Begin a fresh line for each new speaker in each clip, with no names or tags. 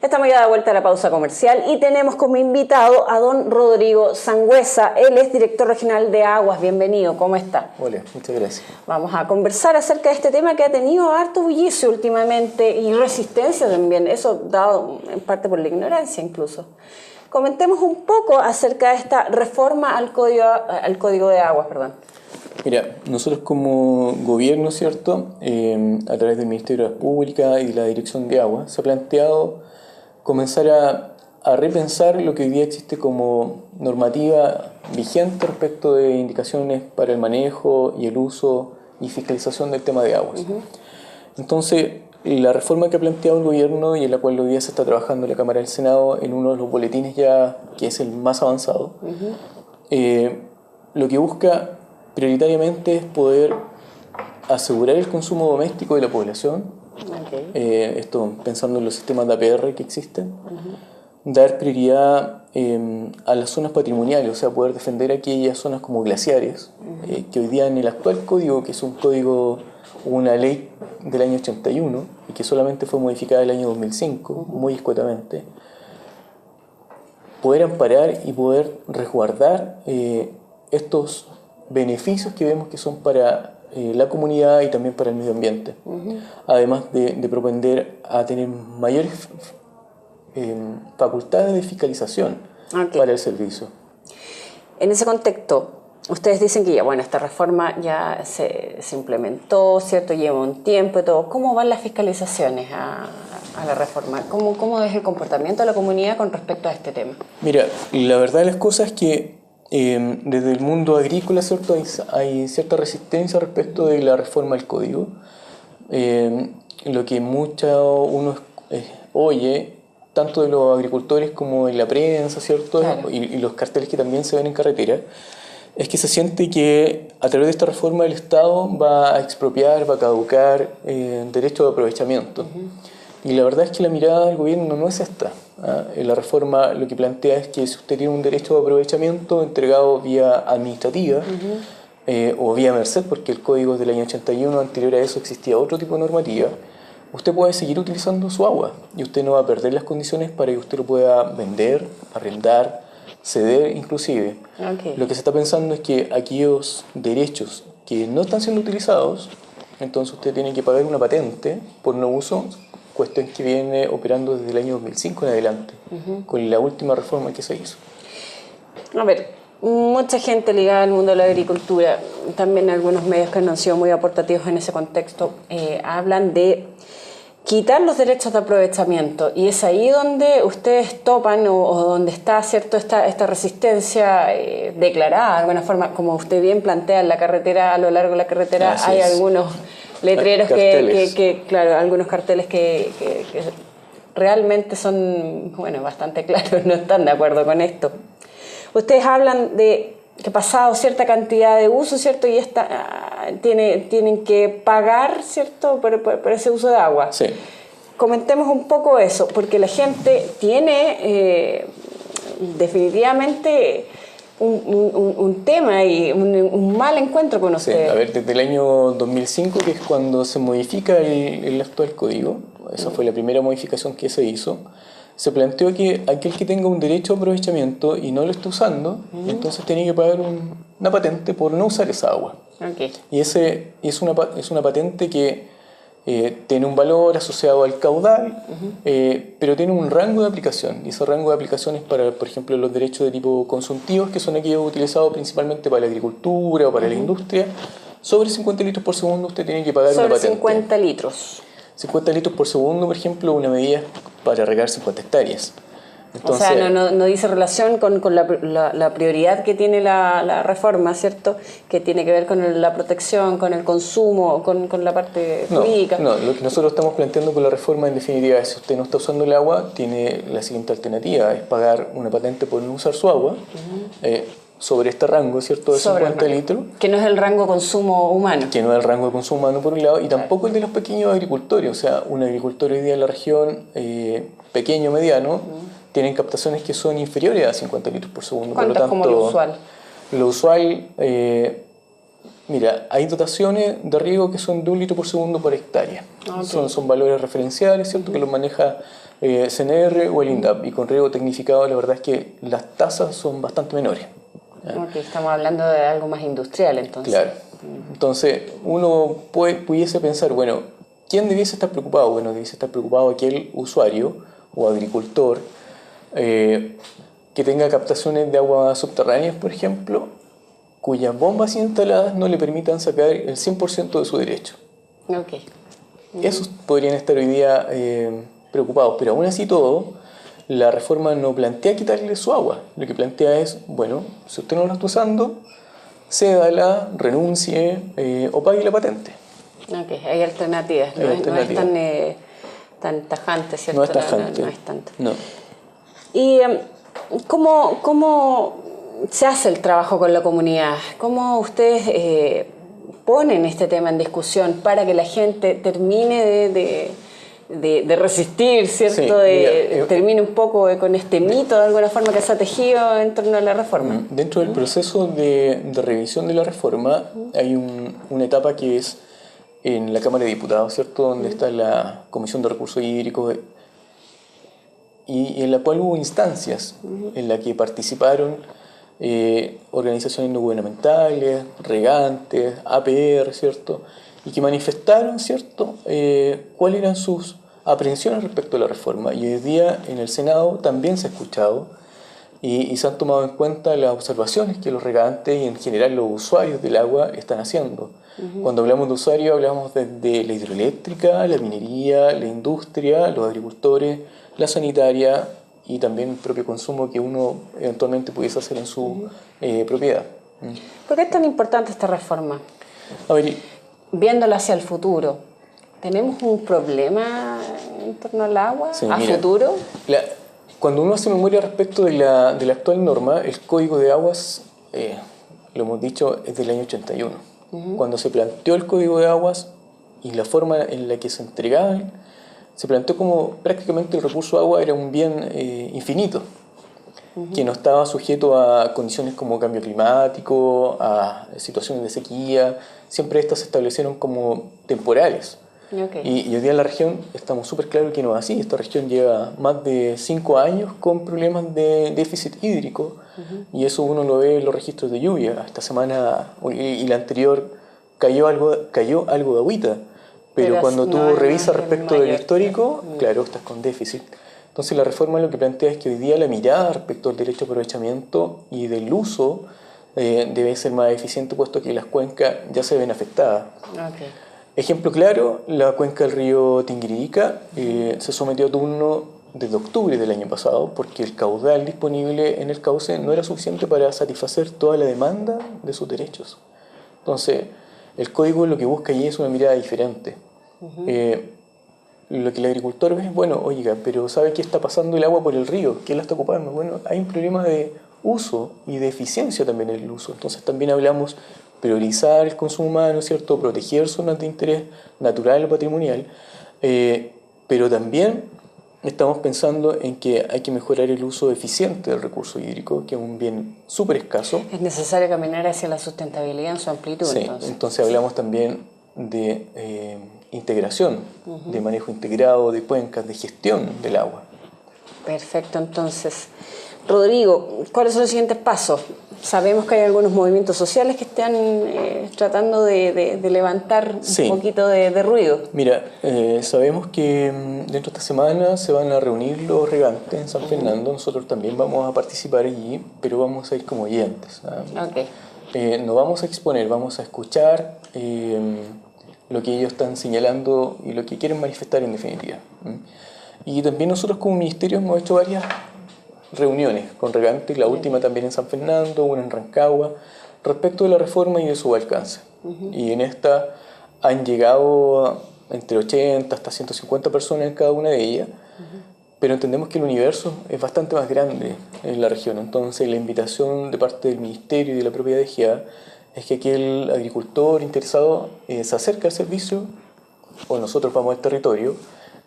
Estamos ya de vuelta a la pausa comercial y tenemos como invitado a don Rodrigo Sangüesa. Él es director regional de Aguas. Bienvenido, ¿cómo está?
Hola, muchas gracias.
Vamos a conversar acerca de este tema que ha tenido harto bullicio últimamente y resistencia también, eso dado en parte por la ignorancia incluso. Comentemos un poco acerca de esta reforma al Código de Aguas.
Mira, nosotros como gobierno, ¿cierto? A través del Ministerio de Obras Públicas y de la Dirección de Agua, se ha planteado comenzar a repensar lo que hoy día existe como normativa vigente respecto de indicaciones para el manejo y el uso y fiscalización del tema de aguas. Entonces, la reforma que ha planteado el gobierno y en la cual hoy día se está trabajando en la Cámara del Senado en uno de los boletines ya que es el más avanzado, lo que busca prioritariamente es poder asegurar el consumo doméstico de la población. Esto pensando en los sistemas de APR que existen, dar prioridad a las zonas patrimoniales, o sea, poder defender aquellas zonas como glaciares, que hoy día en el actual código, que es un código, una ley del año 81 y que solamente fue modificada el año 2005, muy escuetamente, poder amparar y poder resguardar estos beneficios que vemos que son para la comunidad y también para el medio ambiente, además de propender a tener mayores facultades de fiscalización para el servicio.
En ese contexto, ustedes dicen que ya, bueno, esta reforma ya se implementó, ¿cierto? Lleva un tiempo y todo. ¿Cómo van las fiscalizaciones a la reforma? ¿Cómo es el comportamiento de la comunidad con respecto a este tema?
Mira, la verdad de las cosas es que desde el mundo agrícola, ¿cierto? Hay cierta resistencia respecto de la reforma del código. Lo que uno oye, tanto de los agricultores como en la prensa, ¿cierto? Claro. Y los carteles que también se ven en carretera, es que se siente que a través de esta reforma el Estado va a expropiar, va a caducar derechos de aprovechamiento. Y la verdad es que la mirada del gobierno no es esta. La reforma lo que plantea es que si usted tiene un derecho de aprovechamiento entregado vía administrativa o vía merced, porque el código del año 81, anterior a eso existía otro tipo de normativa, usted puede seguir utilizando su agua y usted no va a perder las condiciones para que usted lo pueda vender, arrendar, ceder inclusive. Lo que se está pensando es que aquellos derechos que no están siendo utilizados, entonces usted tiene que pagar una patente por no uso, cuestión que viene operando desde el año 2005 en adelante, con la última reforma que se hizo.
A ver, mucha gente ligada al mundo de la agricultura, también algunos medios que no han sido muy aportativos en ese contexto, hablan de quitar los derechos de aprovechamiento, y es ahí donde ustedes topan o donde está, ¿cierto?, esta resistencia declarada de alguna forma, como usted bien plantea en la carretera, a lo largo de la carretera. Así hay algunos letreros claro, algunos carteles que realmente son, bueno, bastante claros, no están de acuerdo con esto. Ustedes hablan de que pasado cierta cantidad de uso, ¿cierto? Y tienen que pagar, ¿cierto?, por ese uso de agua.
Sí.
Comentemos un poco eso, porque la gente tiene definitivamente un tema y un mal encuentro con ustedes.
Sí, a ver, desde el año 2005, que es cuando se modifica el actual código, esa fue la primera modificación que se hizo, se planteó que aquel que tenga un derecho de aprovechamiento y no lo está usando, entonces tiene que pagar una patente por no usar esa agua. Y es una patente que tiene un valor asociado al caudal, pero tiene un rango de aplicación, y ese rango de aplicación es para, por ejemplo, los derechos de tipo consultivos, que son aquellos utilizados principalmente para la agricultura o para la industria. Sobre 50 litros por segundo usted tiene que pagar una patente.
Sobre 50 litros.
50 litros por segundo, por ejemplo, una medida para regar 50 hectáreas. Entonces,
o sea, no dice relación con la prioridad que tiene la reforma, ¿cierto? Que tiene que ver con la protección, con el consumo, con la parte jurídica.
No, lo que nosotros estamos planteando con la reforma, en definitiva, es si usted no está usando el agua, tiene la siguiente alternativa, es pagar una patente por no usar su agua, sobre este rango, ¿cierto?, de 50 litros.
Que no es el rango de consumo humano.
Que no es el rango de consumo humano, por un lado, y tampoco el de los pequeños agricultores. O sea, un agricultor hoy día en la región, pequeño, mediano, tienen captaciones que son inferiores a 50 litros por segundo.
¿Cuántas como lo usual?
Lo usual, mira, hay dotaciones de riego que son de 1 litro por segundo por hectárea. Son valores referenciales, ¿cierto?, que los maneja CNR o el INDAP. Y con riego tecnificado la verdad es que las tasas son bastante menores.
Ok, estamos hablando de algo más industrial entonces.
Claro. Entonces uno pudiese pensar, bueno, ¿quién debiese estar preocupado? Bueno, debiese estar preocupado aquel usuario o agricultor que tenga captaciones de aguas subterráneas, por ejemplo, cuyas bombas instaladas no le permitan sacar el 100% de su derecho.
Ok.
Esos podrían estar hoy día preocupados, pero aún así todo, la reforma no plantea quitarle su agua. Lo que plantea es, bueno, si usted no la está usando, cédala, renuncie o pague la patente.
Ok, hay alternativas, no es tan tajante, ¿cierto?
No es tajante.
No es tanto.
No.
¿Y cómo se hace el trabajo con la comunidad? ¿Cómo ustedes ponen este tema en discusión para que la gente termine de resistir, ¿cierto?
Sí,
termine un poco con este mito de alguna forma que se ha tejido en torno a la reforma?
Dentro del proceso de revisión de la reforma hay una etapa que es en la Cámara de Diputados, ¿cierto? Donde está la Comisión de Recursos Hídricos y en la cual hubo instancias en las que participaron organizaciones no gubernamentales, regantes, APR, ¿cierto? Y que manifestaron, ¿cierto?, cuáles eran sus aprehensiones respecto a la reforma. Y hoy día en el Senado también se ha escuchado y se han tomado en cuenta las observaciones que los regantes y en general los usuarios del agua están haciendo. Cuando hablamos de usuarios hablamos desde la hidroeléctrica, la minería, la industria, los agricultores, la sanitaria y también el propio consumo que uno eventualmente pudiese hacer en su propiedad.
¿Por qué es tan importante esta reforma?
A ver,
viéndola hacia el futuro, ¿tenemos un problema en torno al agua futuro?
Cuando uno hace memoria respecto de la actual norma, el Código de Aguas, lo hemos dicho, es del año 81. Cuando se planteó el Código de Aguas y la forma en la que se entregaban, se planteó como prácticamente el recurso agua era un bien infinito, que no estaba sujeto a condiciones como cambio climático, a situaciones de sequía. Siempre estas se establecieron como temporales.
Okay.
Y hoy día en la región estamos súper claros que no es así. Esta región lleva más de 5 años con problemas de déficit hídrico y eso uno lo ve en los registros de lluvia. Esta semana y la anterior cayó algo de agüita, pero cuando tú revisas respecto del histórico, claro, estás con déficit. Entonces la reforma lo que plantea es que hoy día la mirada respecto al derecho de aprovechamiento y del uso debe ser más eficiente, puesto que las cuencas ya se ven afectadas.
Okay.
Ejemplo claro, la cuenca del río Tinguiririca se sometió a turno desde octubre del año pasado porque el caudal disponible en el cauce no era suficiente para satisfacer toda la demanda de sus derechos. Entonces, el código lo que busca allí es una mirada diferente. Lo que el agricultor ve es, bueno, oiga, pero ¿sabe qué está pasando el agua por el río? ¿Quién la está ocupando? Bueno, hay un problema de uso y de eficiencia también en el uso. Entonces también hablamos priorizar el consumo humano, ¿cierto? Proteger zonas de interés natural o patrimonial, pero también estamos pensando en que hay que mejorar el uso eficiente del recurso hídrico, que es un bien súper escaso.
Es necesario caminar hacia la sustentabilidad en su amplitud.
Sí, entonces hablamos también de integración, de manejo integrado de cuencas, de gestión del agua.
Perfecto, entonces, Rodrigo, ¿cuáles son los siguientes pasos? Sabemos que hay algunos movimientos sociales que están tratando de levantar un poquito de ruido.
Mira, sabemos que dentro de esta semana se van a reunir los regantes en San Fernando. Nosotros también vamos a participar allí, pero vamos a ir como oyentes.
Okay.
No vamos a exponer, vamos a escuchar lo que ellos están señalando y lo que quieren manifestar en definitiva. Y también nosotros como ministerio hemos hecho varias reuniones con regantes, la última también en San Fernando, una en Rancagua, respecto de la reforma y de su alcance. Y en esta han llegado entre 80 hasta 150 personas en cada una de ellas, pero entendemos que el universo es bastante más grande en la región. Entonces la invitación de parte del Ministerio y de la propia DGA es que aquel agricultor interesado se acerque al servicio, o nosotros vamos al territorio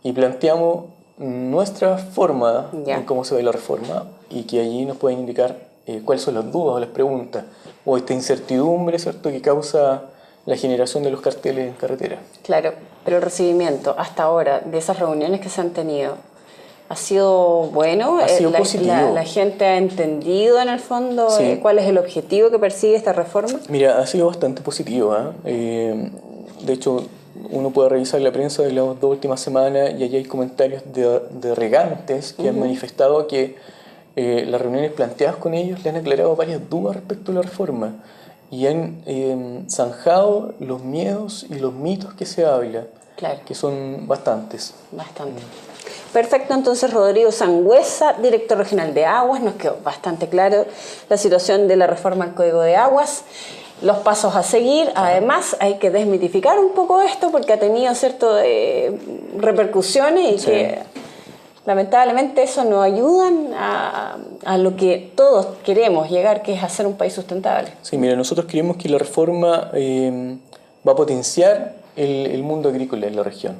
y planteamos nuestra forma en cómo se ve la reforma y que allí nos pueden indicar cuáles son las dudas o las preguntas o esta incertidumbre, ¿cierto?, que causa la generación de los carteles en carretera.
Claro, pero el recibimiento hasta ahora de esas reuniones que se han tenido, ¿Ha sido bueno?
Ha sido positivo.
La gente ha entendido en el fondo cuál es el objetivo que persigue esta reforma?
Mira, ha sido bastante positivo. De hecho, uno puede revisar la prensa de las 2 últimas semanas y allí hay comentarios de regantes que han manifestado que las reuniones planteadas con ellos le han aclarado varias dudas respecto a la reforma y han zanjado los miedos y los mitos que se habla,
claro,
que son bastantes.
Bastante. Perfecto, entonces Rodrigo Sangüesa, director regional de Aguas, nos quedó bastante claro la situación de la reforma al Código de Aguas, los pasos a seguir. Además, hay que desmitificar un poco esto porque ha tenido ciertas repercusiones y que lamentablemente eso no ayudan a lo que todos queremos llegar, que es hacer un país sustentable.
Sí, mira, nosotros creemos que la reforma va a potenciar el mundo agrícola en la región.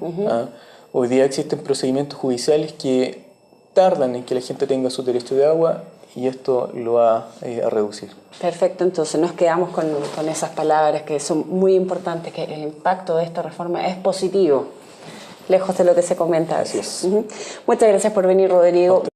Hoy día existen procedimientos judiciales que tardan en que la gente tenga su derecho de agua y esto lo va a reducir.
Perfecto, entonces nos quedamos con esas palabras que son muy importantes, que el impacto de esta reforma es positivo, lejos de lo que se comenta.
Así es.
Muchas gracias por venir, Rodrigo.